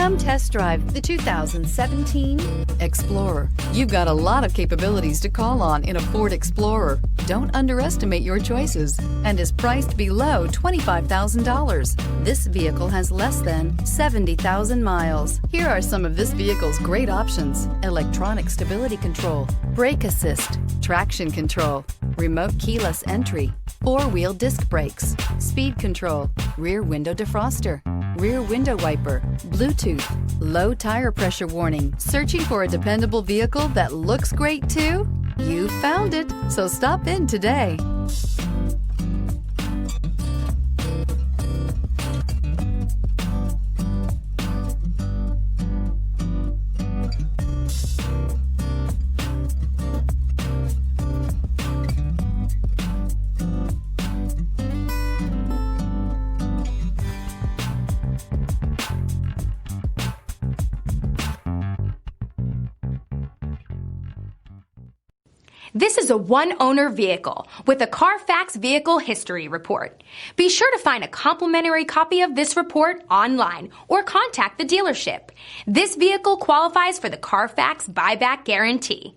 Come test drive the 2017 Explorer. You've got a lot of capabilities to call on in a Ford Explorer. Don't underestimate your choices and is priced below $25,000. This vehicle has less than 70,000 miles. Here are some of this vehicle's great options: electronic stability control, brake assist, traction control, remote keyless entry, four-wheel disc brakes, speed control, rear window defroster, rear window wiper, Bluetooth, low tire pressure warning. Searching for a dependable vehicle that looks great too? You found it, so stop in today. This is a one-owner vehicle with a Carfax Vehicle History Report. Be sure to find a complimentary copy of this report online or contact the dealership. This vehicle qualifies for the Carfax Buyback Guarantee.